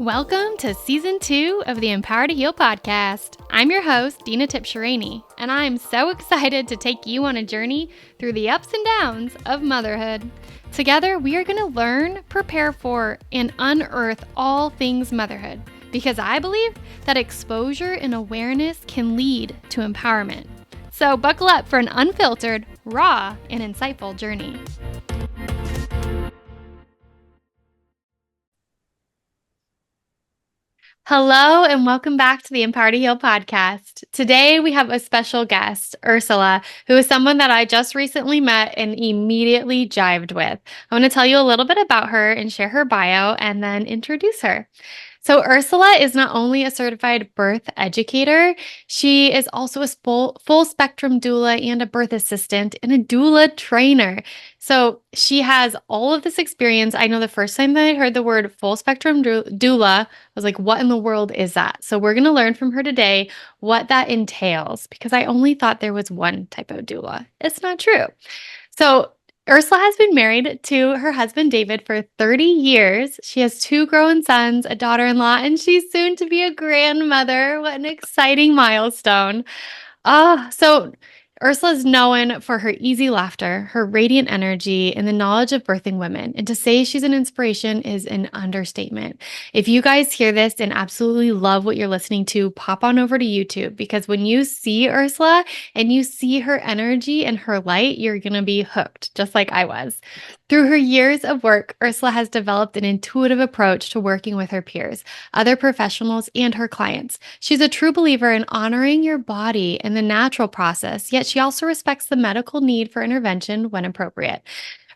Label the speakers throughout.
Speaker 1: Welcome to Season 2 of the Empower to Heal podcast. I'm your host, Dena and I'm so excited to take you on a journey through the ups and downs of motherhood. Together, we are going to learn, prepare for, and unearth all things motherhood, because I believe that exposure and awareness can lead to empowerment. So buckle up for an unfiltered, raw, and insightful journey. Hello and welcome back to the Empower to Heal podcast. Today we have a special guest, Ursula, who is someone that I just recently met and immediately jived with. I want to tell you a little bit about her and share her bio and then introduce her. So Ursula is not only a certified birth educator, she is also a full spectrum doula and a birth assistant and a doula trainer. So she has all of this experience. I know the first time that I heard the word full spectrum doula, I was like, what in the world is that? So we're going to learn from her today what that entails, because I only thought there was one type of doula. It's not true. So Ursula has been married to her husband, David, for 30 years. She has 2 grown sons, a daughter-in-law, and she's soon to be a grandmother. What an exciting milestone. So Ursula is known for her easy laughter, her radiant energy, and the knowledge of birthing women. And to say she's an inspiration is an understatement. If you guys hear this and absolutely love what you're listening to, pop on over to YouTube, because when you see Ursula and you see her energy and her light, you're going to be hooked, just like I was. Through her years of work, Ursula has developed an intuitive approach to working with her peers, other professionals, and her clients. She's a true believer in honoring your body and the natural process, yet she also respects the medical need for intervention when appropriate.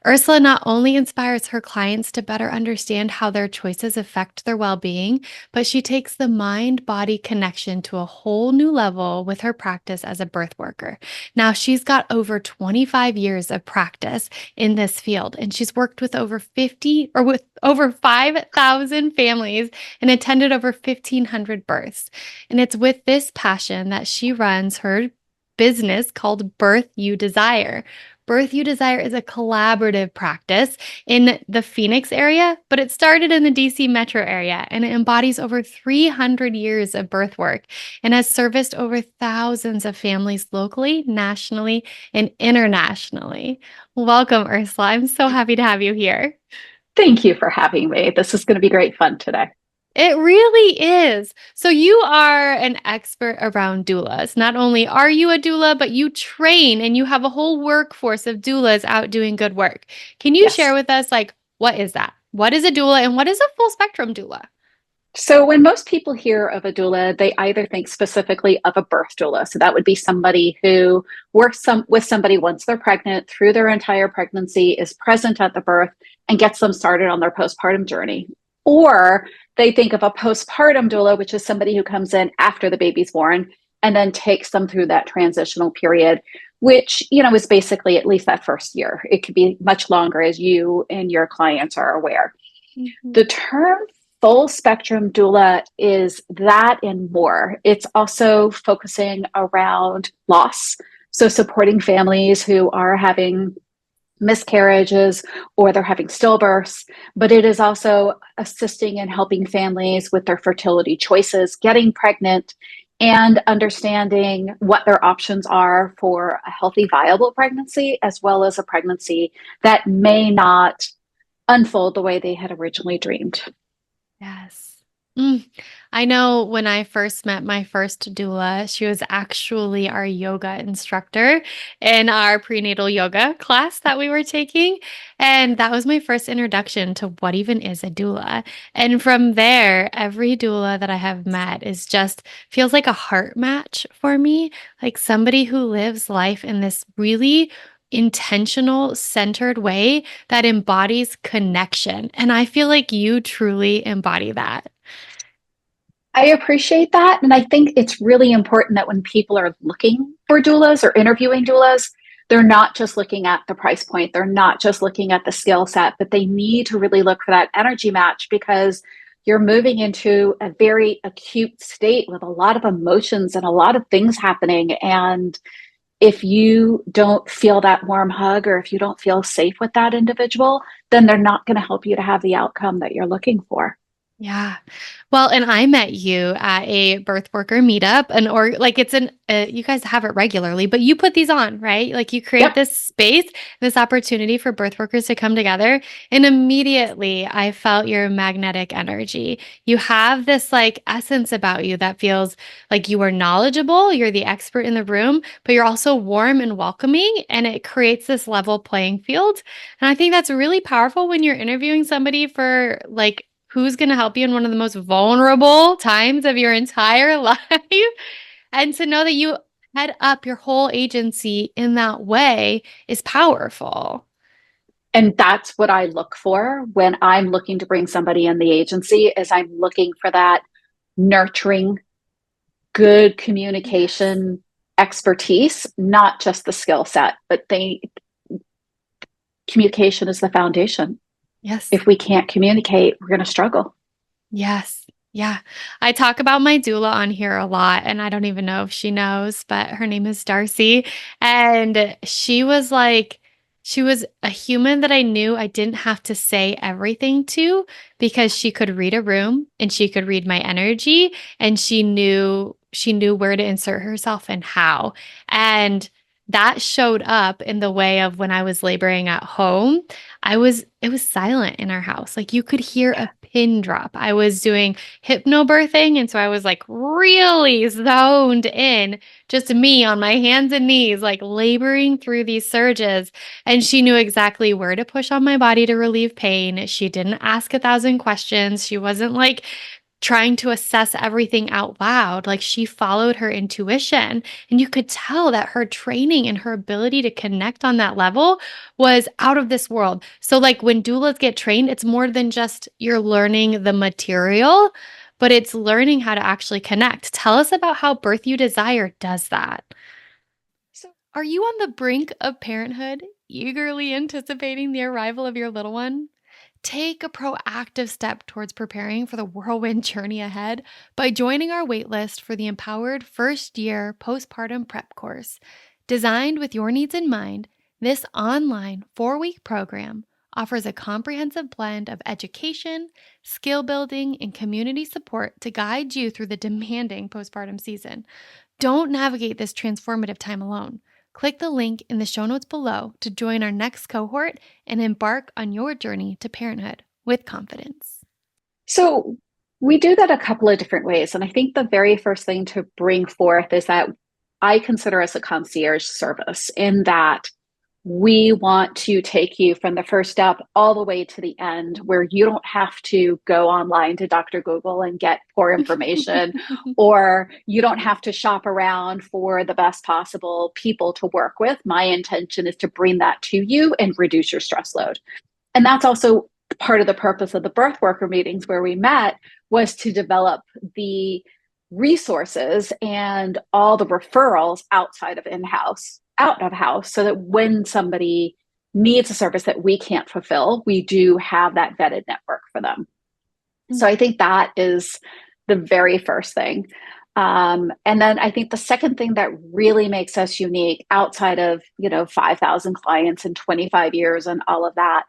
Speaker 1: Ursula not only inspires her clients to better understand how their choices affect their well-being, but she takes the mind-body connection to a whole new level with her practice as a birth worker. Now, she's got over 25 years of practice in this field, and she's worked with over 5,000 families and attended over 1,500 births. And it's with this passion that she runs her business called Birth You Desire. Birth You Desire is a collaborative practice in the Phoenix area, but it started in the DC metro area, and it embodies over 300 years of birth work and has serviced over thousands of families locally, nationally, and internationally. Welcome, Ursula. I'm so happy to have you here.
Speaker 2: Thank you for having me. This is going to be great fun today.
Speaker 1: It really is. So you are an expert around doulas. Not only are you a doula, but you train and you have a whole workforce of doulas out doing good work. Can you share with us, what is that? What is a doula and what is a full spectrum doula?
Speaker 2: So when most people hear of a doula, they either think specifically of a birth doula. So that would be somebody who works with somebody once they're pregnant through their entire pregnancy, is present at the birth, and gets them started on their postpartum journey. Or they think of a postpartum doula, which is somebody who comes in after the baby's born and then takes them through that transitional period, which, is basically at least that first year. It could be much longer, as you and your clients are aware. Mm-hmm. The term full spectrum doula is that and more. It's also focusing around loss. So supporting families who are having miscarriages or they're having stillbirths, but it is also assisting and helping families with their fertility choices, getting pregnant, and understanding what their options are for a healthy, viable pregnancy, as well as a pregnancy that may not unfold the way they had originally dreamed.
Speaker 1: Yes. I know when I first met my first doula, she was actually our yoga instructor in our prenatal yoga class that we were taking. And that was my first introduction to what even is a doula. And from there, every doula that I have met feels like a heart match for me, like somebody who lives life in this really intentional, centered way that embodies connection. And I feel like you truly embody that.
Speaker 2: I appreciate that. And I think it's really important that when people are looking for doulas or interviewing doulas, they're not just looking at the price point. They're not just looking at the skill set, but they need to really look for that energy match, because you're moving into a very acute state with a lot of emotions and a lot of things happening. And if you don't feel that warm hug, or if you don't feel safe with that individual, then they're not going to help you to have the outcome that you're looking for.
Speaker 1: Yeah. Well, and I met you at a birth worker meetup and or like it's an you guys have it regularly, but you put these on, right? Like you create
Speaker 2: Yep.
Speaker 1: this space, this opportunity for birth workers to come together, and immediately I felt your magnetic energy. You have this like essence about you that feels like you are knowledgeable, you're the expert in the room, but you're also warm and welcoming, and it creates this level playing field. And I think that's really powerful when you're interviewing somebody for like who's going to help you in one of the most vulnerable times of your entire life. And to know that you head up your whole agency in that way is powerful.
Speaker 2: And that's what I look for when I'm looking to bring somebody in the agency is I'm looking for that nurturing, good
Speaker 1: Yes.
Speaker 2: communication expertise, not just the skill set, but they communication is the foundation.
Speaker 1: Yes.
Speaker 2: If we can't communicate, we're going to struggle.
Speaker 1: Yes. Yeah. I talk about my doula on here a lot, and I don't even know if she knows, but her name is Darcy. And she was a human that I knew I didn't have to say everything to because she could read a room and she could read my energy and she knew where to insert herself and how. And that showed up in the way of when I was laboring at home. It was silent in our house. Like you could hear a pin drop. I was doing hypnobirthing. And so I was like really zoned in, just me on my hands and knees, like laboring through these surges. And she knew exactly where to push on my body to relieve pain. She didn't ask 1,000 questions. She wasn't like trying to assess everything out loud. Like she followed her intuition. And you could tell that her training and her ability to connect on that level was out of this world. So, like when doulas get trained, it's more than just you're learning the material, but it's learning how to actually connect. Tell us about how Birth You Desire does that. So, are you on the brink of parenthood, eagerly anticipating the arrival of your little one? Take a proactive step towards preparing for the whirlwind journey ahead by joining our waitlist for the Empowered First Year Postpartum Prep course. Designed with your needs in mind, this online 4-week program offers a comprehensive blend of education, skill building, and community support to guide you through the demanding postpartum season. Don't navigate this transformative time alone. Click the link in the show notes below to join our next cohort and embark on your journey to parenthood with confidence.
Speaker 2: So we do that a couple of different ways. And I think the very first thing to bring forth is that I consider us a concierge service in that we want to take you from the first step all the way to the end where you don't have to go online to Dr. Google and get poor information, or you don't have to shop around for the best possible people to work with. My intention is to bring that to you and reduce your stress load. And that's also part of the purpose of the birth worker meetings where we met was to develop the resources and all the referrals outside of in-house out of house so that when somebody needs a service that we can't fulfill, we do have that vetted network for them. So I think that is the very first thing. And then I think the second thing that really makes us unique outside of, 5,000 clients in 25 years and all of that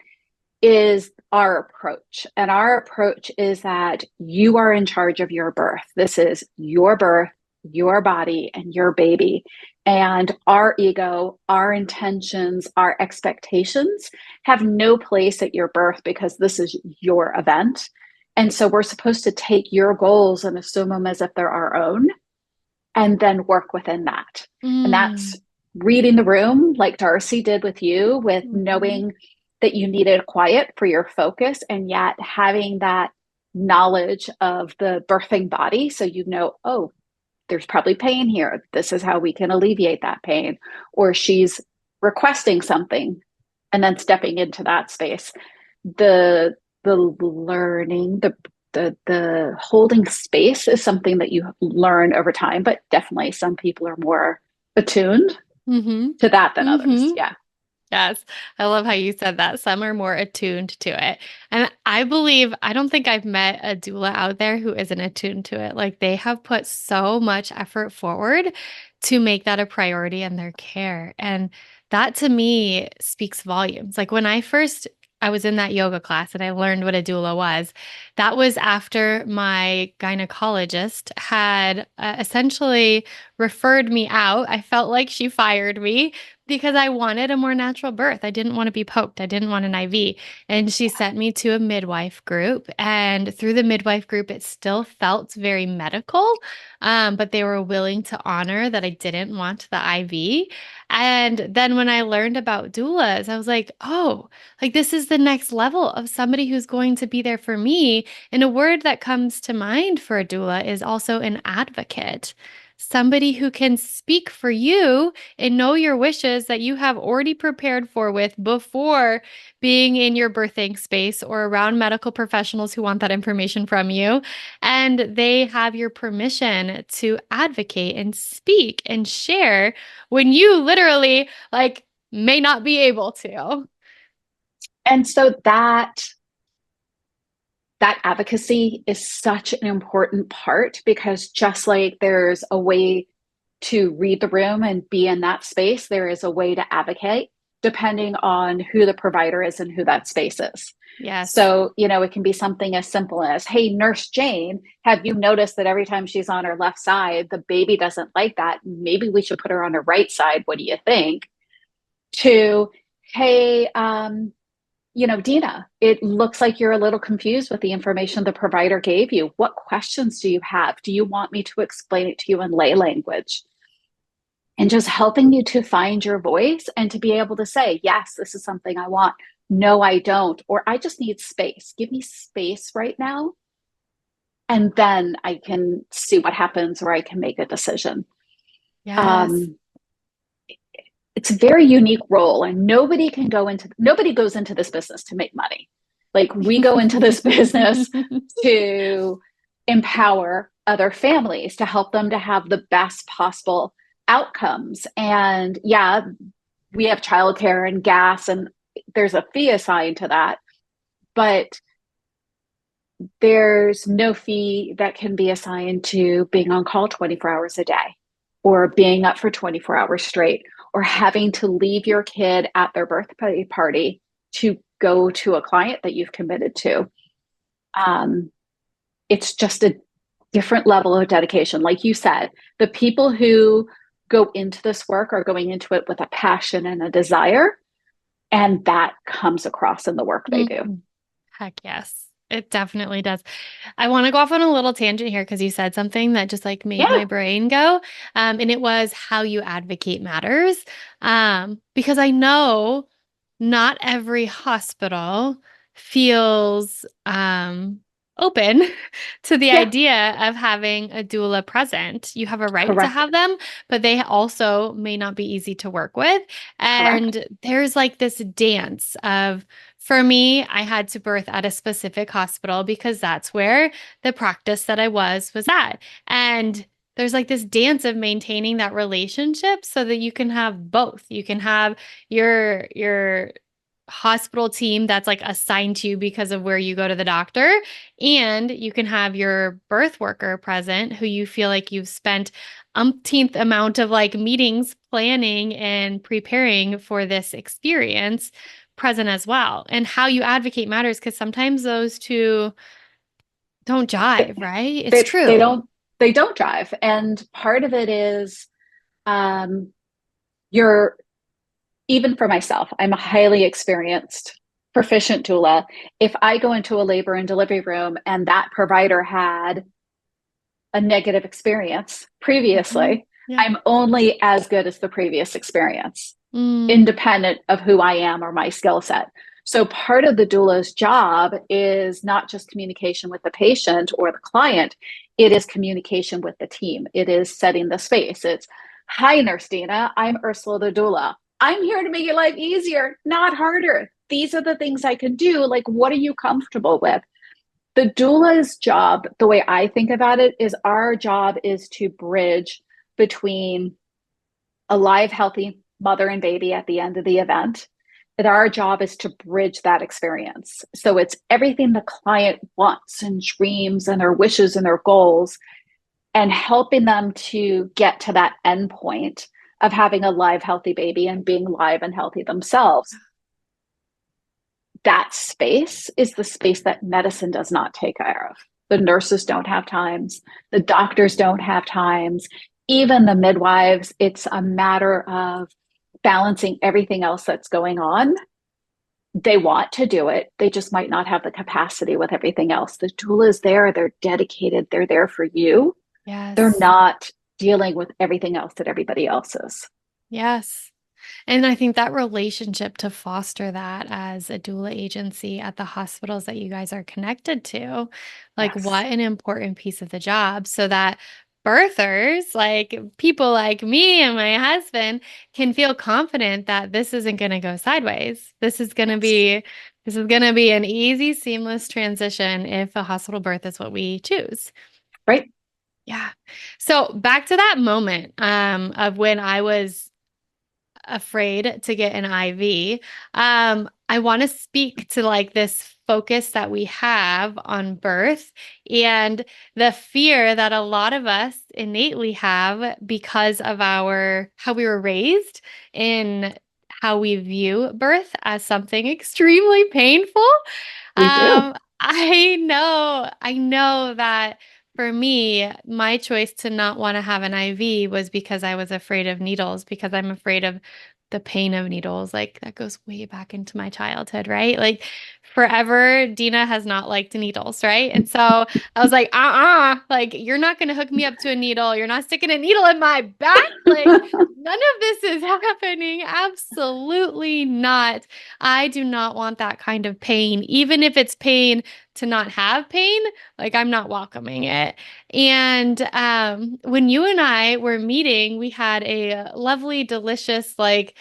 Speaker 2: is our approach. And our approach is that you are in charge of your birth. This is your birth, your body, and your baby. And our ego, our intentions, our expectations have no place at your birth because this is your event. And so we're supposed to take your goals and assume them as if they're our own and then work within that. And
Speaker 1: Mm.
Speaker 2: that's reading the room like Darcy did with you, with
Speaker 1: Mhm.
Speaker 2: knowing that you needed quiet for your focus and yet having that knowledge of the birthing body. So you know, oh, there's probably pain here. This is how we can alleviate that pain. Or she's requesting something and then stepping into that space. The the learning, the holding space is something that you learn over time, but definitely some people are more attuned
Speaker 1: Mhm.
Speaker 2: to that than others.
Speaker 1: Mhm.
Speaker 2: Yeah.
Speaker 1: Yes. I love how you said that. Some are more attuned to it. And I don't think I've met a doula out there who isn't attuned to it. Like they have put so much effort forward to make that a priority in their care. And that to me speaks volumes. Like when I first I was in that yoga class and I learned what a doula was. That was after my gynecologist had essentially referred me out. I felt like she fired me because I wanted a more natural birth. I didn't want to be poked. I didn't want an IV. And she sent me to a midwife group. And through the midwife group, it still felt very medical, but they were willing to honor that I didn't want the IV. And then when I learned about doulas, I was like, oh, like this is the next level of somebody who's going to be there for me. And a word that comes to mind for a doula is also an advocate. Somebody who can speak for you and know your wishes that you have already prepared for with before being in your birthing space or around medical professionals who want that information from you. And they have your permission to advocate and speak and share when you literally like may not be able to.
Speaker 2: And so that advocacy is such an important part, because just like there's a way to read the room and be in that space, there is a way to advocate depending on who the provider is and who that space is.
Speaker 1: Yes.
Speaker 2: So, it can be something as simple as, hey, Nurse Jane, have you noticed that every time she's on her left side, the baby doesn't like that? Maybe we should put her on her right side. What do you think? To, hey, Dena, it looks like you're a little confused with the information the provider gave you. What questions do you have? Do you want me to explain it to you in lay language? And just helping you to find your voice and to be able to say, yes, this is something I want. No, I don't. Or I just need space. Give me space right now. And then I can see what happens, or I can make a decision.
Speaker 1: Yes.
Speaker 2: Um, it's a very unique role, and nobody goes into this business to make money. Like, we go into this business to empower other families, to help them to have the best possible outcomes. And yeah, we have childcare and gas, and there's a fee assigned to that, but there's no fee that can be assigned to being on call 24 hours a day, or being up for 24 hours straight, or having to leave your kid at their birthday party to go to a client that you've committed to. Um, it's just a different level of dedication. Like you said, the people who go into this work are going into it with a passion and a desire, and that comes across in the work they do.
Speaker 1: Mhm. Heck yes. It definitely does. I want to go off on a little tangent here because you said something that just like made
Speaker 2: Yeah,
Speaker 1: my brain go. And it was how you advocate matters. Because I know not every hospital feels open to the
Speaker 2: yeah,
Speaker 1: idea of having a doula present. You have a right to
Speaker 2: correct,
Speaker 1: have them, but they also may not be easy to work with.
Speaker 2: correct.
Speaker 1: And there's like this dance of, for me, I had to birth at a specific hospital because that's where the practice that I was at. And there's like this dance of maintaining that relationship so that you can have both. You can have your hospital team that's like assigned to you because of where you go to the doctor, and you can have your birth worker present who you feel like you've spent umpteenth amount of like meetings planning and preparing for this experience present as well. And how you advocate matters because sometimes those two don't jive, right? It's
Speaker 2: They, they
Speaker 1: true.
Speaker 2: don't they don't drive, and part of it is, you're even for myself, I'm a highly experienced, proficient doula. If I go into a labor and delivery room and that provider had a negative experience
Speaker 1: Mhm.
Speaker 2: previously,
Speaker 1: Yeah.
Speaker 2: I'm only as good as the previous experience,
Speaker 1: Mm.
Speaker 2: independent of who I am or my skill set. So part of the doula's job is not just communication with the patient or the client, it is communication with the team. It is setting the space. It's, hi, Nurse Dena, I'm Ursula the doula. I'm here to make your life easier, not harder. These are the things I can do. Like, what are you comfortable with? The doula's job, the way I think about it, is our job is to bridge between a live, healthy mother and baby at the end of the event. And our job is to bridge that experience. So it's everything the client wants and dreams and their wishes and their goals, and helping them to get to that end point of having a live, healthy baby and being live and healthy themselves. that space is the space that medicine does not take care of. The nurses don't have times, the doctors don't have times, even the midwives. It's a matter of balancing everything else that's going on. They want to do it, they just might not have the capacity with everything else. The doula is there, they're dedicated, they're there for you. They're
Speaker 1: Yes.
Speaker 2: not dealing with everything else that everybody else is.
Speaker 1: Yes. And I think that relationship to foster that as a doula agency at the hospitals that you guys are connected to, like
Speaker 2: Yes.
Speaker 1: what an important piece of the job so that birthers, like people like me and my husband, can feel confident that this isn't going to go sideways.
Speaker 2: Yes.
Speaker 1: This is going to be an easy, seamless transition if a hospital birth is what we choose.
Speaker 2: Right.
Speaker 1: Yeah. So back to that moment of when I was afraid to get an IV. I want to speak to like this focus that we have on birth and the fear that a lot of us innately have because of our how we were raised in how we view birth as something extremely painful.
Speaker 2: We do.
Speaker 1: I know that for me, my choice to not want to have an IV was because I was afraid of needles, because I'm afraid of the pain of needles. Like that goes way back into my childhood, right? Like forever, Dina has not liked needles, right? And so I was like, like you're not going to hook me up to a needle. You're not sticking a needle in my back. Like none of this is happening. Absolutely not. I do not want that kind of pain, even if it's pain to not have pain, like I'm not welcoming it. And when you and I were meeting, we had a lovely, delicious, like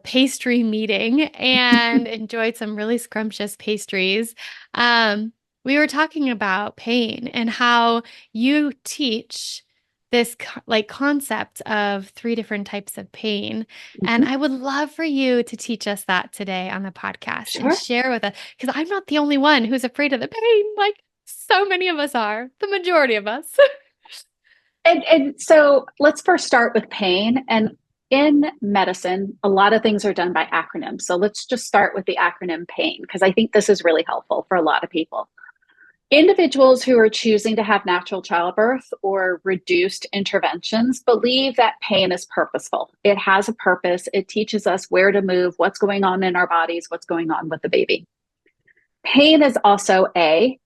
Speaker 1: pastry meeting and enjoyed some really scrumptious pastries. Um, we were talking about pain and how you teach this like concept of three different types of pain. And
Speaker 2: Mhm.
Speaker 1: I would love for you to teach us that today on the podcast and
Speaker 2: Sure.
Speaker 1: share with us, because I'm not the only one who's afraid of the pain. Like so many of us are, the majority of us.
Speaker 2: And so let's first start with pain. And in medicine, a lot of things are done by acronyms. So let's just start with the acronym PAIN, because I think this is really helpful for a lot of people. Individuals who are choosing to have natural childbirth or reduced interventions believe that pain is purposeful. It has a purpose. It teaches us where to move, what's going on in our bodies, what's going on with the baby. Pain is also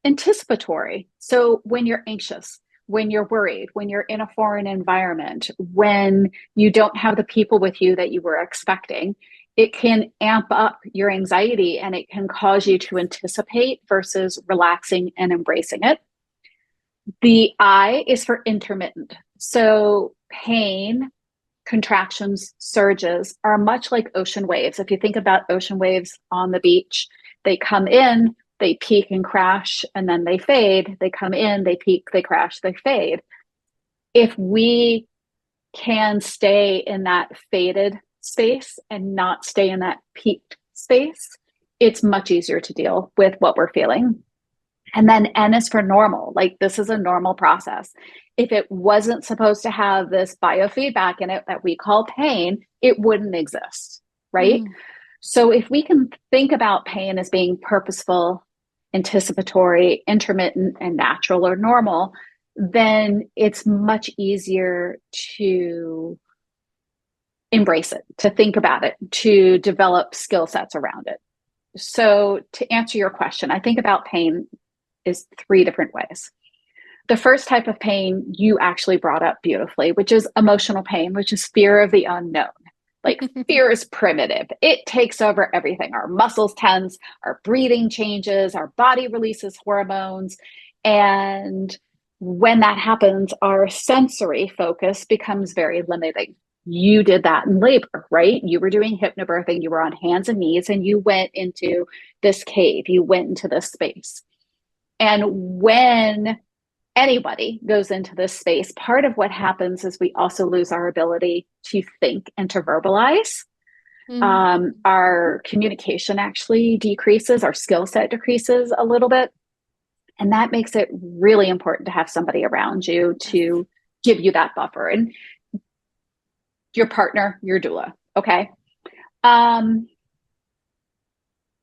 Speaker 2: anticipatory. So when you're anxious, when you're worried, when you're in a foreign environment, when you don't have the people with you that you were expecting, it can amp up your anxiety and it can cause you to anticipate versus relaxing and embracing it. The I is for intermittent. So pain, contractions, surges are much like ocean waves. If you think about ocean waves on the beach, they come in, they peak and crash, and then they fade. They come in, they peak, they crash, they fade. If we can stay in that faded space and not stay in that peaked space, it's much easier to deal with what we're feeling. And then N is for normal. Like this is a normal process. If it wasn't supposed to have this biofeedback in it that we call pain, it wouldn't exist, right?
Speaker 1: Mm,
Speaker 2: So if we can think about pain as being purposeful, anticipatory, intermittent, and natural or normal, then it's much easier to embrace it, to think about it, to develop skill sets around it. So to answer your question, I think about pain is three different ways. The first type of pain you actually brought up beautifully, which is emotional pain, which is fear of the unknown. Like fear is primitive. It takes over everything. Our muscles tense, our breathing changes, our body releases hormones. And when that happens, our sensory focus becomes very limiting. You did that in labor, right? You were doing hypnobirthing, you were on hands and knees, and you went into this cave, you went into this space. And when anybody goes into this space, part of what happens is we also lose our ability to think and to verbalize.
Speaker 1: mm,
Speaker 2: Our communication actually decreases, our skill set decreases a little bit. And that makes it really important to have somebody around you
Speaker 1: yes.
Speaker 2: to give you that buffer. And your partner, your doula, okay? Um,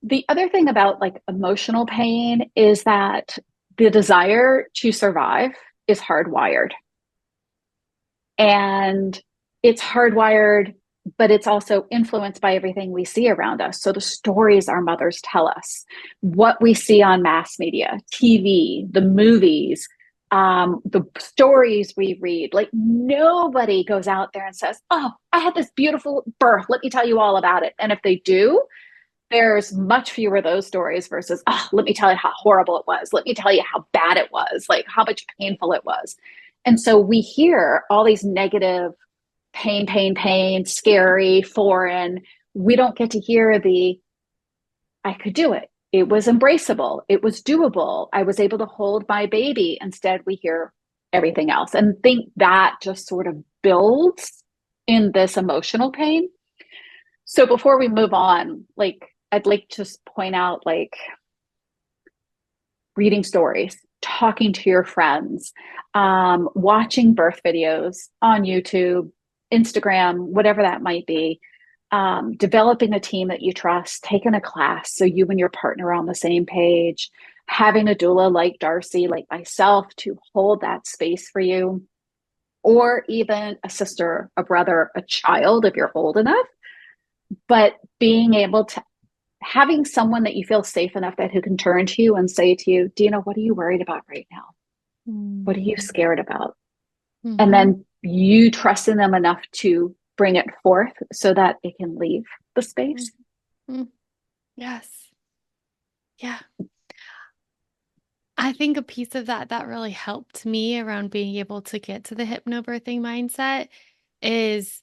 Speaker 2: The other thing about like emotional pain is that the desire to survive is hardwired. And it's hardwired, but it's also influenced by everything we see around us. So the stories our mothers tell us, what we see on mass media, TV, the movies, the stories we read. Like nobody goes out there and says, "Oh, I had this beautiful birth. Let me tell you all about it." And if they do, there's much fewer of those stories versus, "Oh, let me tell you how horrible it was. Let me tell you how bad it was, like how much painful it was." And so we hear all these negative pain, pain, pain, scary, foreign. We don't get to hear the, "I could do it. It was embraceable. It was doable. I was able to hold my baby." Instead, we hear everything else and think that just sort of builds in this emotional pain. So before we move on, like I'd like to just point out like reading stories, talking to your friends, watching birth videos on YouTube, Instagram, whatever that might be, developing a team that you trust, taking a class so you and your partner are on the same page, having a doula like Darcy, like myself, to hold that space for you, or even a sister, a brother, a child if you're old enough. But being able to having someone that you feel safe enough that who can turn to you and say to you, "Dena, what are you worried about right now? What are you
Speaker 1: Mm-hmm.
Speaker 2: scared about?" And
Speaker 1: Mm-hmm.
Speaker 2: then you trust in them enough to bring it forth so that it can leave the space.
Speaker 1: Mm-hmm. Yes. Yeah. I think a piece of that that really helped me around being able to get to the hypnobirthing mindset is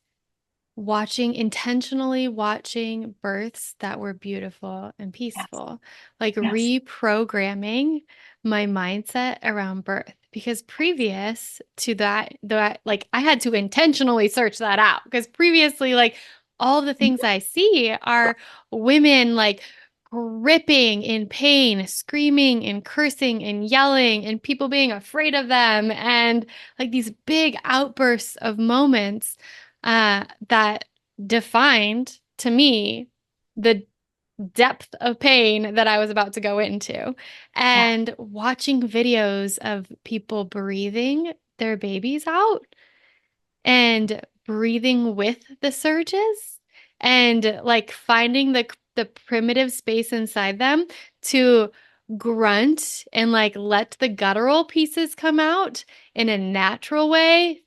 Speaker 1: intentionally watching births that were beautiful and
Speaker 2: Yes.
Speaker 1: peaceful, like
Speaker 2: Yes.
Speaker 1: reprogramming my mindset around birth. Because previous to that, like I had to intentionally search that out because previously, like all the things I see are women like gripping in pain, screaming and cursing and yelling, and people being afraid of them, and like these big outbursts of moments that defined to me the depth of pain that I was about to go into.
Speaker 2: Yeah.
Speaker 1: And watching videos of people breathing their babies out and breathing with the surges and like finding the primitive space inside them to grunt and like let the guttural pieces come out in a natural way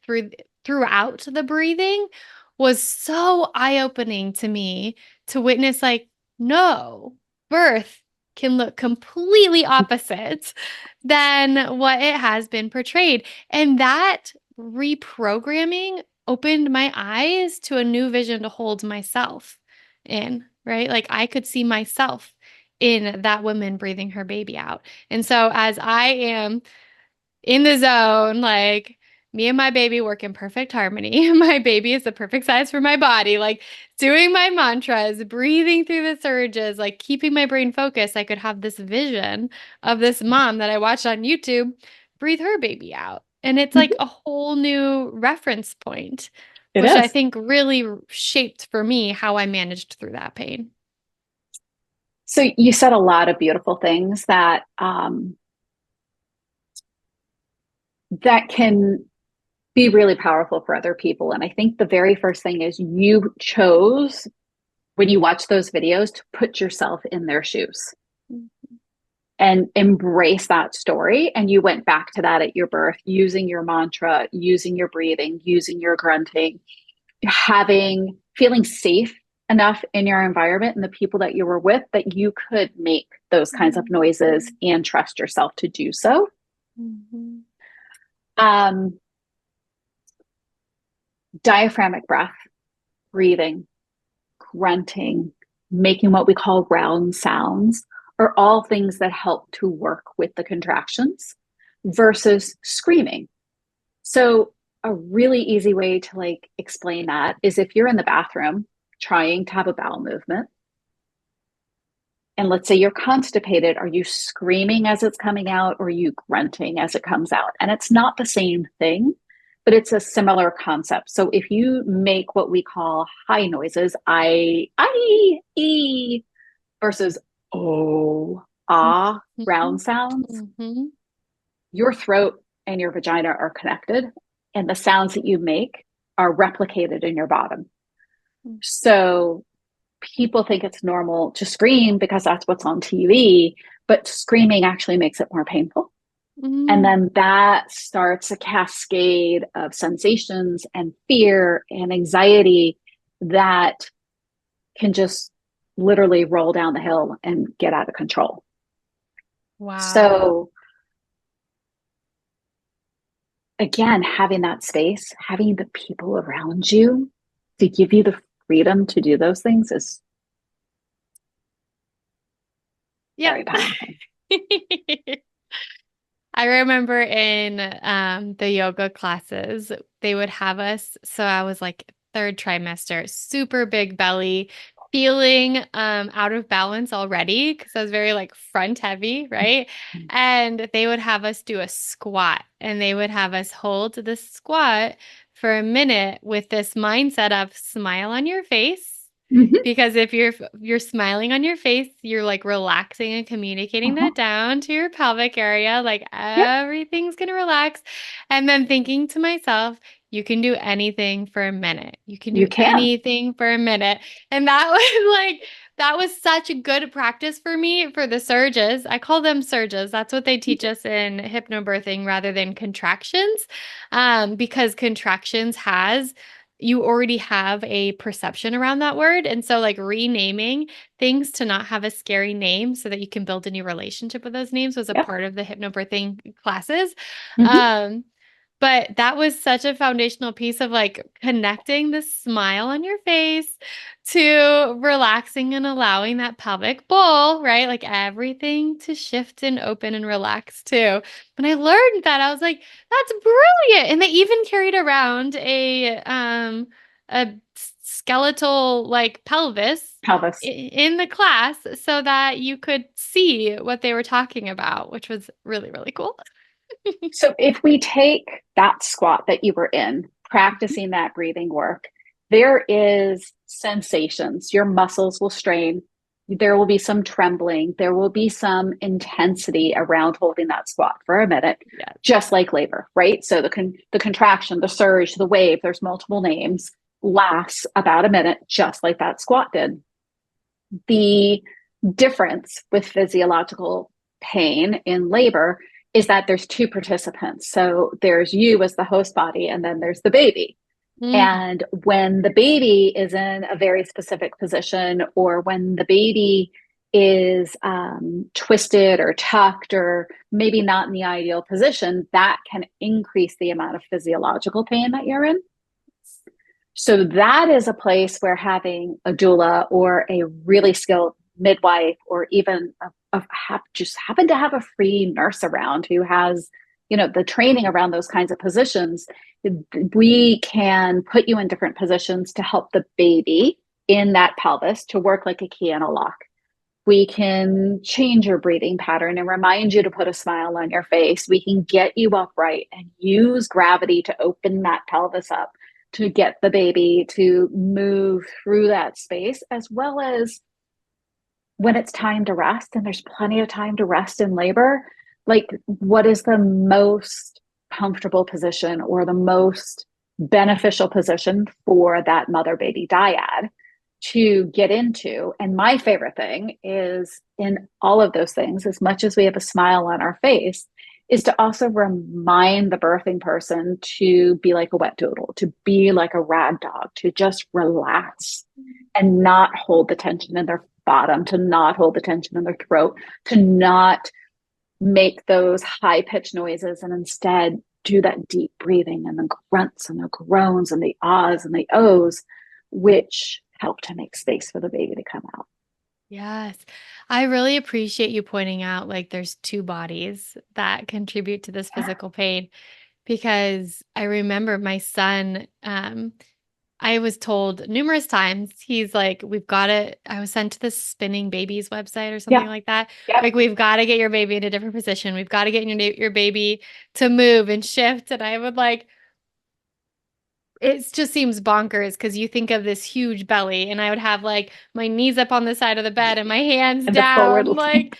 Speaker 1: throughout the breathing was so eye-opening to me to witness like no, birth can look completely opposite than what it has been portrayed. And that reprogramming opened my eyes to a new vision to hold myself in, right? Like I could see myself in that woman breathing her baby out. And so as I am in the zone, like me and my baby work in perfect harmony. My baby is the perfect size for my body, like doing my mantras, breathing through the surges, like keeping my brain focused. I could have this vision of this mom that I watched on YouTube breathe her baby out. And it's like
Speaker 2: Mhm.
Speaker 1: a whole new reference point,
Speaker 2: It
Speaker 1: which I
Speaker 2: is.
Speaker 1: think really shaped for me how I managed through that pain.
Speaker 2: So you said a lot of beautiful things that that can be really powerful for other people. And I think the very first thing is you chose when you watch those videos to put yourself in their shoes and embrace that story. And you went back to that at your birth, using your mantra, using your breathing, using your grunting, feeling safe enough in your environment and the people that you were with that you could make those kinds of noises
Speaker 1: Mhm.
Speaker 2: and trust yourself to do so.
Speaker 1: Mhm.
Speaker 2: Um, Diaphragmic breath, breathing, grunting, making what we call round sounds are all things that help to work with the contractions versus screaming. So a really easy way to like explain that is if you're in the bathroom trying to have a bowel movement, and let's say you're constipated, are you screaming as it's coming out or are you grunting as it comes out? And it's not the same thing, but it's a similar concept. So if you make what we call high noises, I, e, versus oh, ah, round sounds,
Speaker 1: Mm-hmm.
Speaker 2: your throat and your vagina are connected, and the sounds that you make are replicated in your bottom. So people think it's normal to scream because that's what's on TV, but screaming actually makes it more painful. And
Speaker 1: Mm-hmm.
Speaker 2: then that starts a cascade of sensations and fear and anxiety that can just literally roll down the hill and get out of control.
Speaker 1: Wow.
Speaker 2: So, again, having that space, having the people around you to give you the freedom to do those things is
Speaker 1: Yep.
Speaker 2: very powerful.
Speaker 1: I remember in the yoga classes, they would have us. So I was like third trimester, super big belly, feeling out of balance already because I was very like front heavy, right? And they would have us do a squat and they would have us hold the squat for a minute with this mindset of smile on your face.
Speaker 2: Mm-hmm.
Speaker 1: Because if you're smiling on your face, you're like relaxing and communicating
Speaker 2: Uh-huh.
Speaker 1: that down to your pelvic area, like
Speaker 2: Yep,
Speaker 1: everything's gonna relax. And then thinking to myself, you can do anything for a minute. You can
Speaker 2: you
Speaker 1: do
Speaker 2: can.
Speaker 1: anything for a minute. And that was like that was such a good practice for me for the surges. I call them surges. That's what they teach us in hypnobirthing rather than contractions. Because contractions has you already have a perception around that word. And so, like, renaming things to not have a scary name so that you can build a new relationship with those names was a
Speaker 2: Yep.
Speaker 1: part of the hypnobirthing classes.
Speaker 2: Mm-hmm.
Speaker 1: Um, but that was such a foundational piece of like connecting the smile on your face to relaxing and allowing that pelvic bowl, right? Like everything to shift and open and relax too. When I learned that, I was like, that's brilliant. And they even carried around a skeletal like pelvis
Speaker 2: Pelvis.
Speaker 1: in the class so that you could see what they were talking about, which was really, really cool.
Speaker 2: So if we take that squat that you were in, practicing that breathing work, there is sensations. Your muscles will strain. There will be some trembling. There will be some intensity around holding that squat for a minute,
Speaker 1: Yes.
Speaker 2: just like labor, right? So the contraction, the surge, the wave, there's multiple names, lasts about a minute, just like that squat did. The difference with physiological pain in labor is that there's two participants. So there's you as the host body, and then there's the baby.
Speaker 1: Mm,
Speaker 2: And when the baby is in a very specific position, or when the baby is twisted or tucked, or maybe not in the ideal position, that can increase the amount of physiological pain that you're in. So that is a place where having a doula or a really skilled midwife, or even just happen to have a free nurse around who has, the training around those kinds of positions, we can put you in different positions to help the baby in that pelvis to work like a key and a lock. We can change your breathing pattern and remind you to put a smile on your face. We can get you upright and use gravity to open that pelvis up to get the baby to move through that space, as well as when it's time to rest, and there's plenty of time to rest in labor, like what is the most comfortable position or the most beneficial position for that mother baby dyad to get into. And my favorite thing is in all of those things, as much as we have a smile on our face, is to also remind the birthing person to be like a wet doodle, to be like a rag dog, to just relax and not hold the tension in their bottom, to not hold the tension in their throat, to not make those high pitched noises, and instead do that deep breathing and the grunts and the groans and the ahs and the ohs, which help to make space for the baby to come out.
Speaker 1: yes. I really appreciate you pointing out like there's two bodies that contribute to this
Speaker 2: Yeah.
Speaker 1: physical pain because I remember my son, I was told numerous times, he's like, we've got to, I was sent to the Spinning Babies website or something
Speaker 2: Yeah.
Speaker 1: like that.
Speaker 2: Yep.
Speaker 1: Like, we've got to get your baby in a different position. We've got to get your baby to move and shift. And I would like, it just seems bonkers because you think of this huge belly, and I would have like my knees up on the side of the bed and my hands
Speaker 2: And the forward
Speaker 1: down, like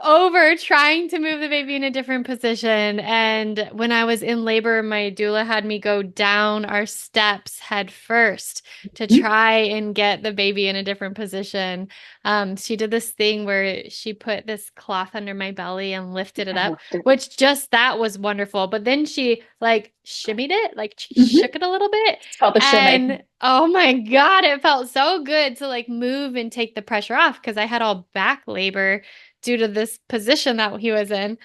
Speaker 1: over trying to move the baby in a different position. And when I was in labor, my doula had me go down our steps head first to try and get the baby in a different position. She did this thing where she put this cloth under my belly and lifted it
Speaker 2: and
Speaker 1: up,
Speaker 2: lift it.
Speaker 1: which just that was wonderful. But then she like shimmied it, like she
Speaker 2: Mhm.
Speaker 1: shook it a little bit.
Speaker 2: It's called the shimmy.
Speaker 1: And oh my God, it felt so good to like move and take the pressure off because I had all back labor due to this position that he was in.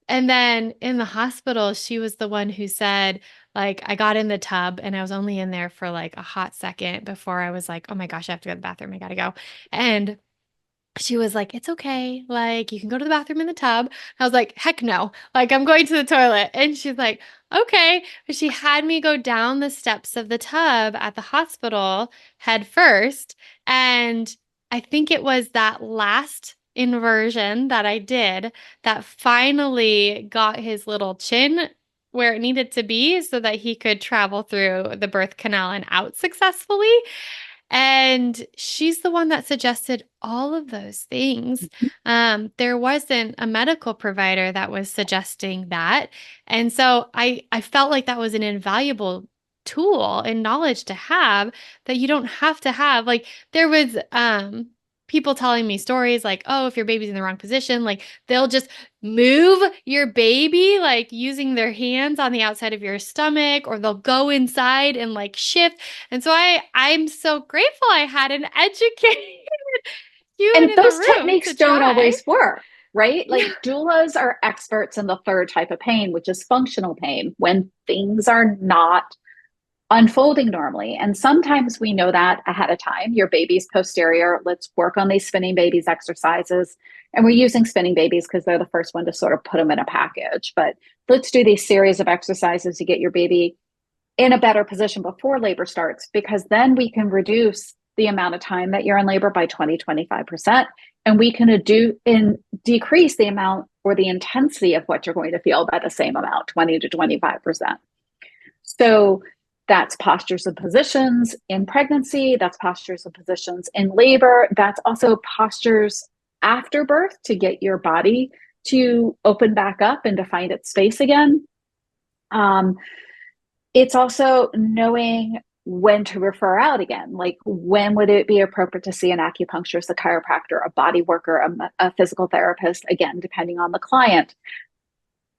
Speaker 1: And then in the hospital, she was the one who said, like, I got in the tub and I was only in there for like a hot second before I was like, oh my gosh, I have to go to the bathroom. I gotta go. And she was like, it's okay. Like, you can go to the bathroom in the tub. I was like, heck no. Like, I'm going to the toilet. And she's like, okay. But she had me go down the steps of the tub at the hospital head first. And I think it was that last inversion that I did that finally got his little chin where it needed to be so that he could travel through the birth canal and out successfully. And she's the one that suggested all of those things. There wasn't a medical provider that was suggesting that. And so I felt like that was an invaluable tool and knowledge to have that you don't have to have. Like there was people telling me stories like, oh, if your baby's in the wrong position, like they'll just move your baby like using their hands on the outside of your stomach, or they'll go inside and like shift. And so I'm so grateful I had an educated human
Speaker 2: And
Speaker 1: in the
Speaker 2: those
Speaker 1: room
Speaker 2: techniques
Speaker 1: to
Speaker 2: don't
Speaker 1: try.
Speaker 2: always work, right?
Speaker 1: Yeah.
Speaker 2: Like doulas are experts in the third type of pain, which is functional pain, when things are not unfolding normally. And sometimes we know that ahead of time. Your baby's posterior. Let's work on these spinning babies exercises. And we're using spinning babies because they're the first one to sort of put them in a package. But let's do these series of exercises to get your baby in a better position before labor starts, because then we can reduce the amount of time that you're in labor by 20-25%. And we can decrease the amount or the intensity of what you're going to feel by the same amount, 20-25%. So that's postures and positions in pregnancy. That's postures and positions in labor. That's also postures after birth to get your body to open back up and to find its space again. It's also knowing when to refer out again. Like, when would it be appropriate to see an acupuncturist, a chiropractor, a body worker, a physical therapist, again, depending on the client.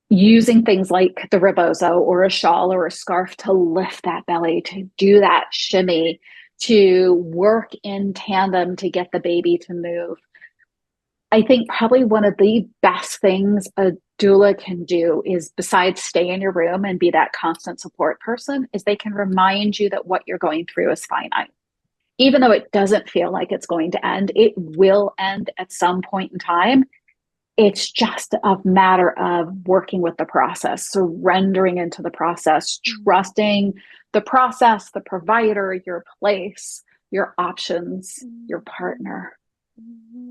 Speaker 2: Using things like the rebozo or a shawl or a scarf to lift that belly, to do that shimmy, to work in tandem to get the baby to move. I think probably one of the best things a doula can do is, besides stay in your room and be that constant support person, is they can remind you that what you're going through is finite. Even though it doesn't feel like it's going to end, it will end at some point in time. It's just a matter of working with the process, surrendering into the process, trusting the process, the provider, your place, your options, your partner,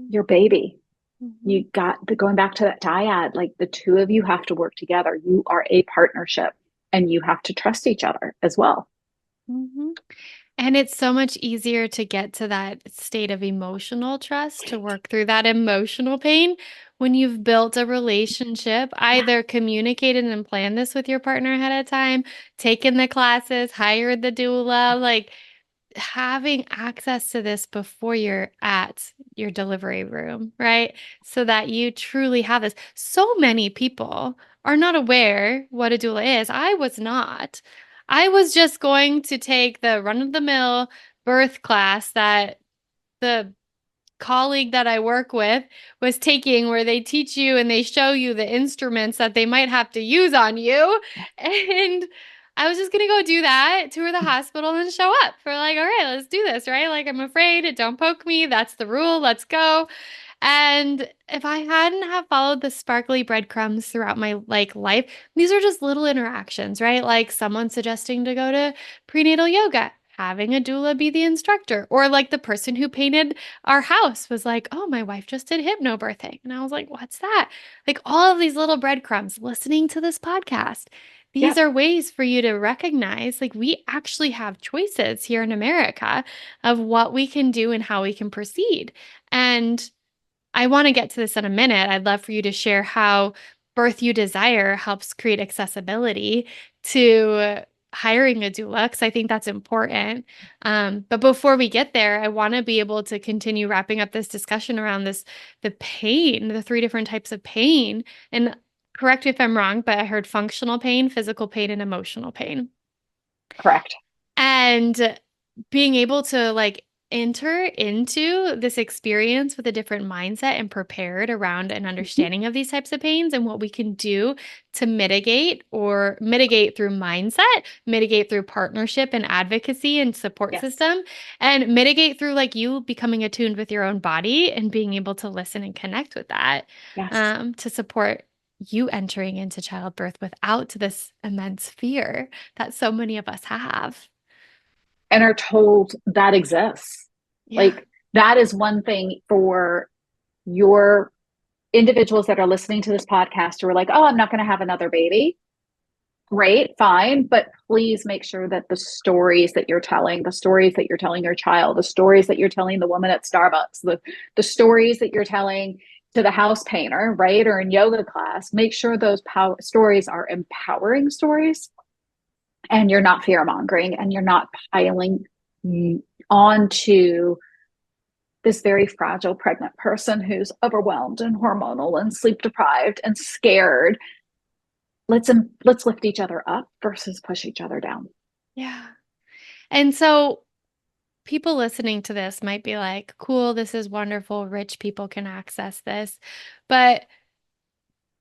Speaker 2: your baby. You got going back to that dyad, like the two of you have to work together. You are a partnership and you have to trust each other as well.
Speaker 1: Mm-hmm. And it's so much easier to get to that state of emotional trust, to work through that emotional pain when you've built a relationship,
Speaker 2: Yeah.
Speaker 1: either communicated and planned this with your partner ahead of time, taken the classes, hired the doula, like having access to this before you're at your delivery room, right? So that you truly have this. So many people are not aware what a doula is. I was not. I was just going to take the run of the mill birth class that the colleague that I work with was taking, where they teach you and they show you the instruments that they might have to use on you. And I was just going to go do that, tour the hospital, and show up for like, all right, let's do this, right? Like, I'm afraid, don't poke me. That's the rule. Let's go. And if I hadn't have followed the sparkly breadcrumbs throughout my like life, these are just little interactions, right? Like someone suggesting to go to prenatal yoga, having a doula be the instructor, or like the person who painted our house was like, "Oh, my wife just did hypnobirthing." And I was like, "What's that?" Like all of these little breadcrumbs, listening to this podcast. these
Speaker 2: Yeah,
Speaker 1: are ways for you to recognize like we actually have choices here in America of what we can do and how we can proceed. And I want to get to this in a minute. I'd love for you to share how Birth You Desire helps create accessibility to hiring a doula, because I think that's important. But before we get there, I want to be able to continue wrapping up this discussion around the pain, the three different types of pain. And correct me if I'm wrong, but I heard functional pain, physical pain, and emotional pain.
Speaker 2: correct.
Speaker 1: And being able to like enter into this experience with a different mindset and prepared around an
Speaker 2: Mhm.
Speaker 1: understanding of these types of pains and what we can do to mitigate or mitigate through mindset, mitigate through partnership and advocacy and support
Speaker 2: Yes,
Speaker 1: system, and mitigate through like you becoming attuned with your own body and being able to listen and connect with that
Speaker 2: yes.
Speaker 1: to support you entering into childbirth without this immense fear that so many of us have.
Speaker 2: And are told that exists.
Speaker 1: Yeah.
Speaker 2: Like that is one thing for your individuals that are listening to this podcast who are like, oh, I'm not going to have another baby. Great, fine. But please make sure that the stories that you're telling, the stories that you're telling your child, the stories that you're telling the woman at Starbucks, the stories that you're telling to the house painter, right? Or in yoga class, make sure those stories are empowering stories and you're not fear mongering and you're not piling onto this very fragile pregnant person who's overwhelmed and hormonal and sleep deprived and scared. Let's lift each other up versus push each other down.
Speaker 1: Yeah. And so people listening to this might be like, cool, this is wonderful. Rich people can access this. But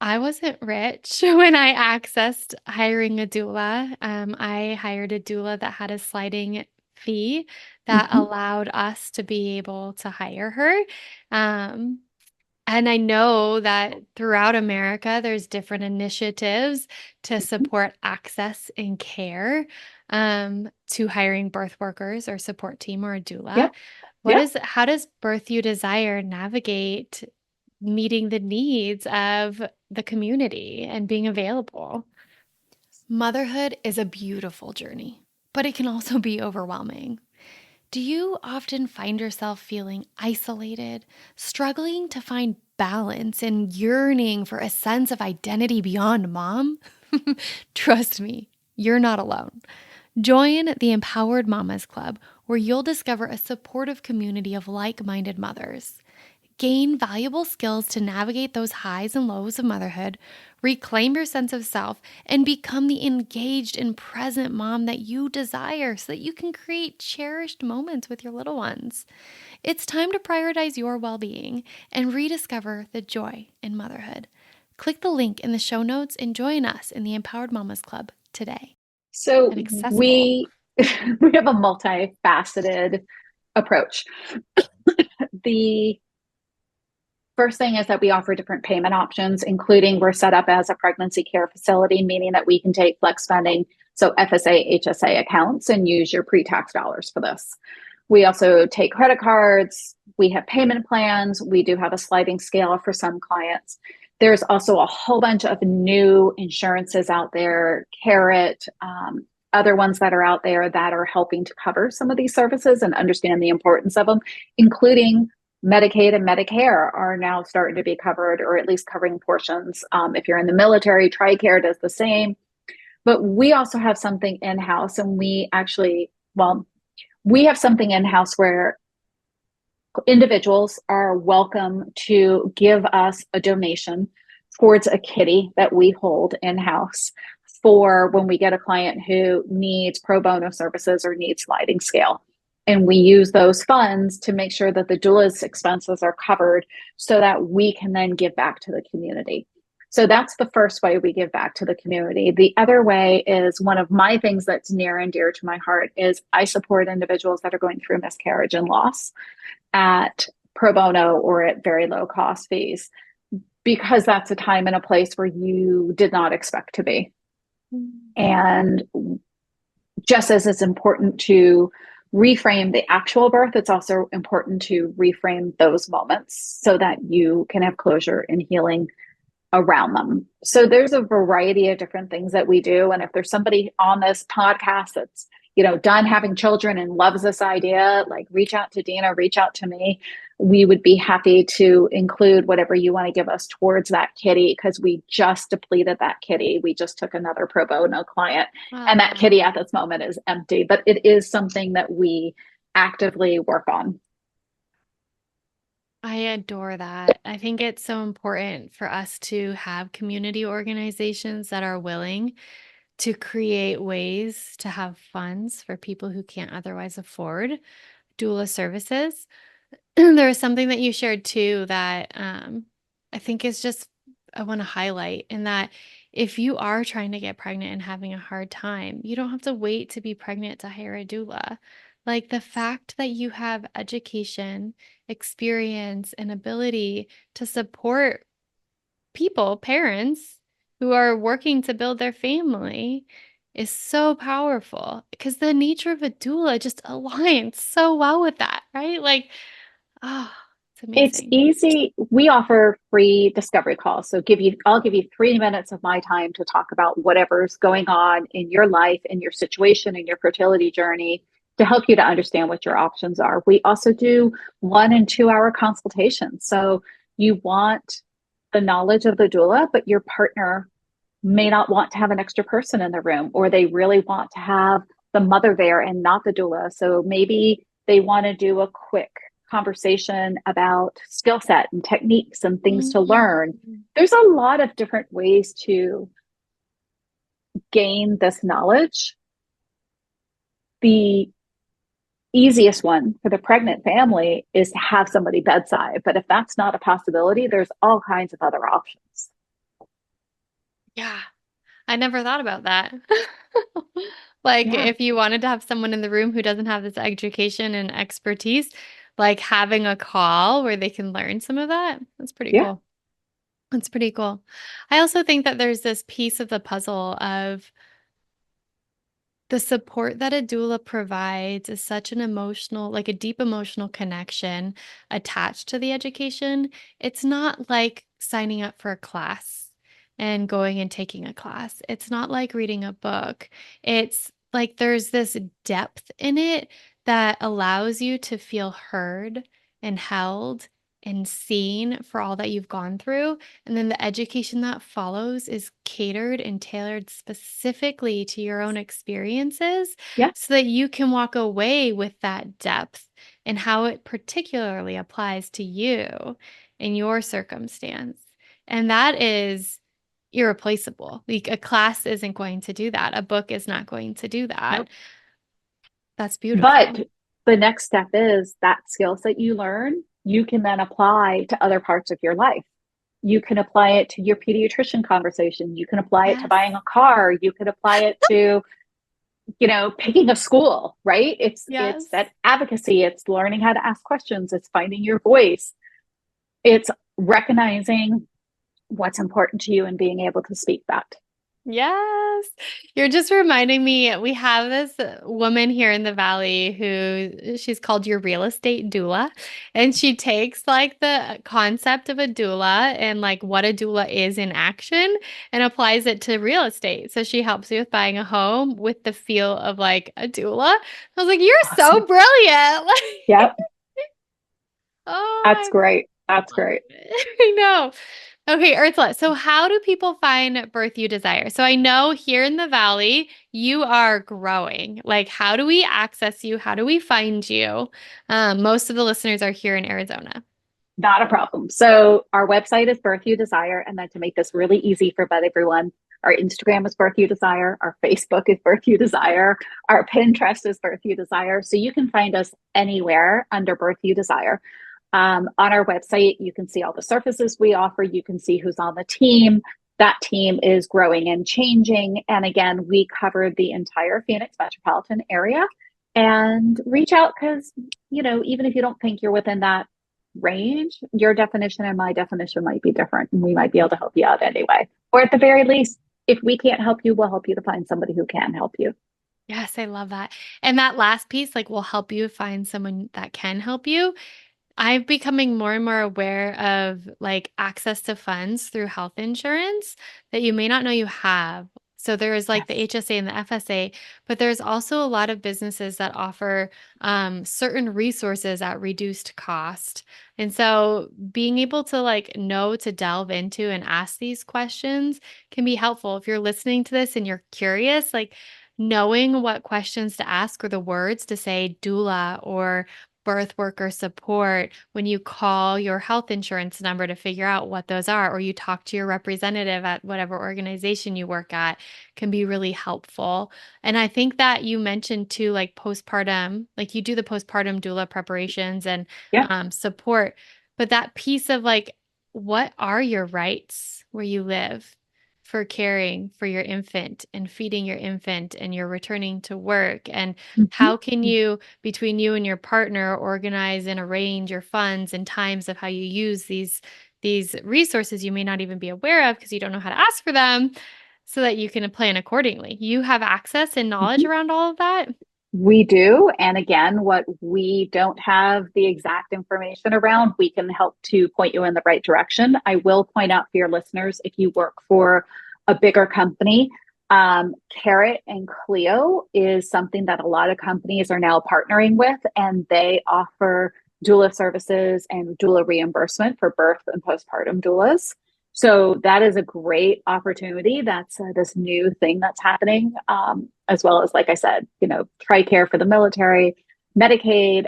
Speaker 1: I wasn't rich when I accessed hiring a doula. I hired a doula that had a sliding fee that
Speaker 2: Mm-hmm.
Speaker 1: allowed us to be able to hire her. Um, And I know that throughout America, there's different initiatives to
Speaker 2: Mm-hmm.
Speaker 1: support access and care to hiring birth workers or support team or a doula.
Speaker 2: Yep. Yep.
Speaker 1: How does Birth You Desire navigate meeting the needs of the community and being available? Motherhood is a beautiful journey, but it can also be overwhelming. Do you often find yourself feeling isolated, struggling to find balance, and yearning for a sense of identity beyond mom? Trust me, you're not alone. Join the Empowered Mamas Club, where you'll discover a supportive community of like minded mothers. Gain valuable skills to navigate those highs and lows of motherhood, reclaim your sense of self, and become the engaged and present mom that you desire so that you can create cherished moments with your little ones. It's time to prioritize your well being and rediscover the joy in motherhood. Click the link in the show notes and join us in the Empowered Mamas Club today.
Speaker 2: So
Speaker 1: And accessible.
Speaker 2: we we have a multifaceted approach. The first thing is that we offer different payment options, including we're set up as a pregnancy care facility, meaning that we can take flex funding, so FSA, HSA accounts, and use your pre-tax dollars for this. We also take credit cards. We have payment plans. We do have a sliding scale for some clients. There's also a whole bunch of new insurances out there, Carrot, other ones that are out there that are helping to cover some of these services and understand the importance of them, including Medicaid and Medicare are now starting to be covered, or at least covering portions. If you're in the military, TRICARE does the same. But we also have something in house, and we have something in house where individuals are welcome to give us a donation towards a kitty that we hold in house for when we get a client who needs pro bono services or needs sliding scale. And we use those funds to make sure that the doula's expenses are covered so that we can then give back to the community. So that's the first way we give back to the community. The other way is one of my things that's near and dear to my heart is I support individuals that are going through miscarriage and loss at pro bono or at very low cost fees, because that's a time and a place where you did not expect to be. And just as it's important to reframe the actual birth, it's also important to reframe those moments so that you can have closure and healing around them. So there's a variety of different things that we do. And if there's somebody on this podcast that's, done having children and loves this idea, like reach out to Dena, reach out to me. We would be happy to include whatever you want to give us towards that kitty because we just depleted that kitty. We just took another pro bono client, and that
Speaker 1: Oh,
Speaker 2: kitty at this moment is empty, but it is something that we actively work on.
Speaker 1: I adore that. I think it's so important for us to have community organizations that are willing to create ways to have funds for people who can't otherwise afford doula services. There was something that you shared too that I think is just, I want to highlight in that if you are trying to get pregnant and having a hard time, you don't have to wait to be pregnant to hire a doula. Like the fact that you have education, experience, and ability to support people, parents who are working to build their family is so powerful because the nature of a doula just aligns so well with that, right? Like, oh, it's
Speaker 2: It's
Speaker 1: amazing.
Speaker 2: easy. We offer free discovery calls. So I'll give you 3 minutes of my time to talk about whatever's going on in your life, in your situation, in your fertility journey to help you to understand what your options are. We also do 1 and 2 hour consultations. So you want the knowledge of the doula, but your partner may not want to have an extra person in the room, or they really want to have the mother there and not the doula. So maybe they want to do a quick conversation about skill set and techniques and things to learn.
Speaker 1: Mm.
Speaker 2: There's a lot of different ways to gain this knowledge. The easiest one for the pregnant family is to have somebody bedside. But if that's not a possibility, there's all kinds of other options.
Speaker 1: Yeah, I never thought about that. Like,
Speaker 2: Yeah.
Speaker 1: if you wanted to have someone in the room who doesn't have this education and expertise, like having a call where they can learn some of that, that's pretty
Speaker 2: Yeah.
Speaker 1: cool. That's pretty cool. I also think that there's this piece of the puzzle of the support that a doula provides is such an emotional, like a deep emotional connection attached to the education. It's not like signing up for a class and going and taking a class. It's not like reading a book. It's like there's this depth in it that allows you to feel heard and held and seen for all that you've gone through. And then the education that follows is catered and tailored specifically to your own experiences
Speaker 2: Yeah.
Speaker 1: so that you can walk away with that depth and how it particularly applies to you in your circumstance. And that is irreplaceable. Like a class isn't going to do that. A book is not going to do that.
Speaker 2: Nope.
Speaker 1: That's
Speaker 2: But
Speaker 1: beautiful.
Speaker 2: the next step is that skills that you learn, you can then apply to other parts of your life. You can apply it to your pediatrician conversation. You can apply it to
Speaker 1: Yes.
Speaker 2: buying a car. You could apply it to, picking a school, right? It's
Speaker 1: Yes.
Speaker 2: that advocacy. It's learning how to ask questions. It's finding your voice. It's recognizing what's important to you and being able to speak that.
Speaker 1: Yes. You're just reminding me, we have this woman here in the valley who she's called your real estate doula. And she takes like the concept of a doula and like what a doula is in action and applies it to real estate. So she helps you with buying a home with the feel of like a doula. I was like, you're so
Speaker 2: Awesome.
Speaker 1: brilliant. Like,
Speaker 2: Yep. That's
Speaker 1: oh,
Speaker 2: great. That's
Speaker 1: I love
Speaker 2: great.
Speaker 1: it. I know. Okay, Ursula. So, how do people find Birth You Desire? So, I know here in the Valley, you are growing. Like, how do we access you? How do we find you? Most of the listeners are here in Arizona.
Speaker 2: Not a problem. So our website is Birth You Desire. And then to make this really easy for about everyone, our Instagram is Birth You Desire. Our Facebook is Birth You Desire. Our Pinterest is Birth You Desire. So you can find us anywhere under Birth You Desire. On our website, you can see all the services we offer. You can see who's on the team. That team is growing and changing. And again, we cover the entire Phoenix metropolitan area. And reach out because, even if you don't think you're within that range, your definition and my definition might be different, and we might be able to help you out anyway. Or at the very least, if we can't help you, we'll help you to find somebody who can help you.
Speaker 1: Yes, I love that. And that last piece, like, will help you find someone that can help you. I'm becoming more and more aware of like access to funds through health insurance that you may not know you have. So there's like the
Speaker 2: Yes.
Speaker 1: HSA and the FSA, but there's also a lot of businesses that offer certain resources at reduced cost. And so being able to like know to delve into and ask these questions can be helpful. If you're listening to this and you're curious, like knowing what questions to ask or the words to say doula or birth worker support when you call your health insurance number to figure out what those are, or you talk to your representative at whatever organization you work at, can be really helpful. And I think that you mentioned too, like postpartum, like you do the postpartum doula preparations and
Speaker 2: Yeah.
Speaker 1: support, but that piece of like, what are your rights where you live? For caring for your infant and feeding your infant and you're returning to work and how can
Speaker 2: Mhm.
Speaker 1: you between you and your partner organize and arrange your funds and times of how you use these resources you may not even be aware of because you don't know how to ask for them so that you can plan accordingly. You have access and knowledge
Speaker 2: Mhm.
Speaker 1: around all of that?
Speaker 2: We do. And again, what we don't have the exact information around, we can help to point you in the right direction. I will point out for your listeners, if you work for a bigger company, Carrot and Clio is something that a lot of companies are now partnering with, and they offer doula services and doula reimbursement for birth and postpartum doulas. So that is a great opportunity. That's this new thing that's happening, as well as, like I said, TRICARE for the military, Medicaid.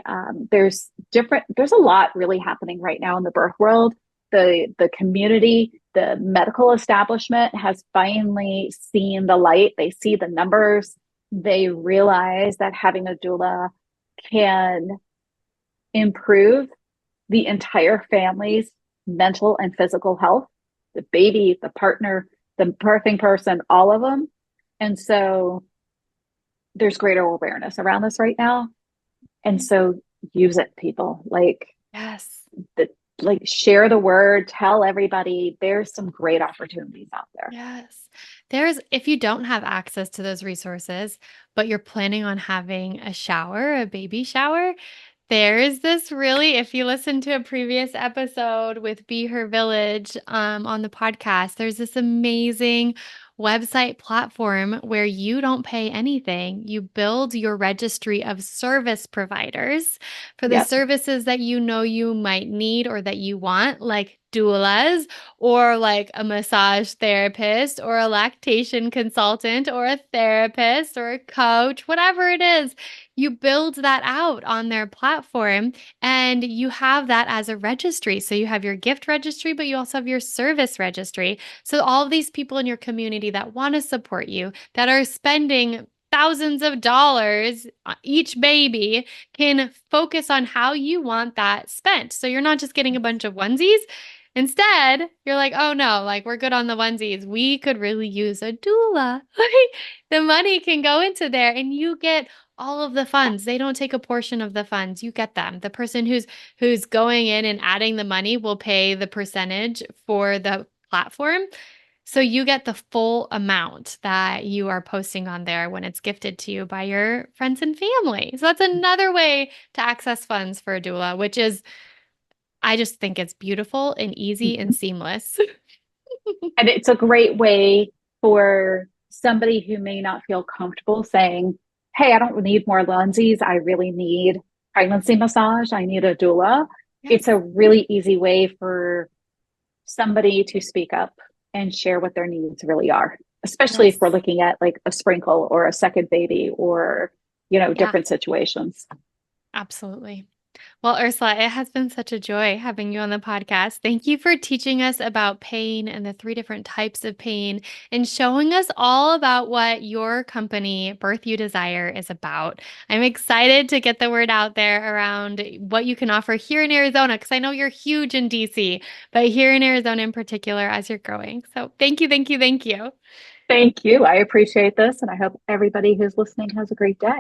Speaker 2: There's a lot really happening right now in the birth world. The community, the medical establishment has finally seen the light. They see the numbers. They realize that having a doula can improve the entire family's mental and physical health, the baby, the partner, the birthing person, all of them. And so there's greater awareness around this right now. And so use it, people.
Speaker 1: Yes.
Speaker 2: The, share the word, tell everybody there's some great opportunities out there.
Speaker 1: Yes. If you don't have access to those resources, but you're planning on having a shower, a baby shower, there's this really, if you listen to a previous episode with Be Her Village on the podcast, there's this amazing website platform where you don't pay anything. You build your registry of service providers for the
Speaker 2: Yep.
Speaker 1: services that you know you might need or that you want, like doulas or like a massage therapist or a lactation consultant or a therapist or a coach, whatever it is. You build that out on their platform and you have that as a registry. So you have your gift registry, but you also have your service registry. So all of these people in your community that want to support you, that are spending thousands of dollars each baby can focus on how you want that spent. So you're not just getting a bunch of onesies. Instead, you're like, oh no, like we're good on the onesies. We could really use a doula. The money can go into there and you get all of the funds. They don't take a portion of the funds. You get them. The person who's going in and adding the money will pay the percentage for the platform. So you get the full amount that you are posting on there when it's gifted to you by your friends and family. So that's another way to access funds for a doula, which is I just think it's beautiful and easy and seamless.
Speaker 2: And it's a great way for somebody who may not feel comfortable saying, hey, I don't need more onesies. I really need pregnancy massage. I need a doula. It's
Speaker 1: Yes.
Speaker 2: a really easy way for somebody to speak up and share what their needs really are, especially if we're
Speaker 1: Yes.
Speaker 2: looking at like a sprinkle or a second baby or,
Speaker 1: Yeah,
Speaker 2: different situations.
Speaker 1: absolutely. Well, Ursula, it has been such a joy having you on the podcast. Thank you for teaching us about pain and the three different types of pain and showing us all about what your company, Birth You Desire, is about. I'm excited to get the word out there around what you can offer here in Arizona, because I know you're huge in DC, but here in Arizona in particular as you're growing. So thank you, thank you, thank you.
Speaker 2: Thank you. I appreciate this. And I hope everybody who's listening has a great day.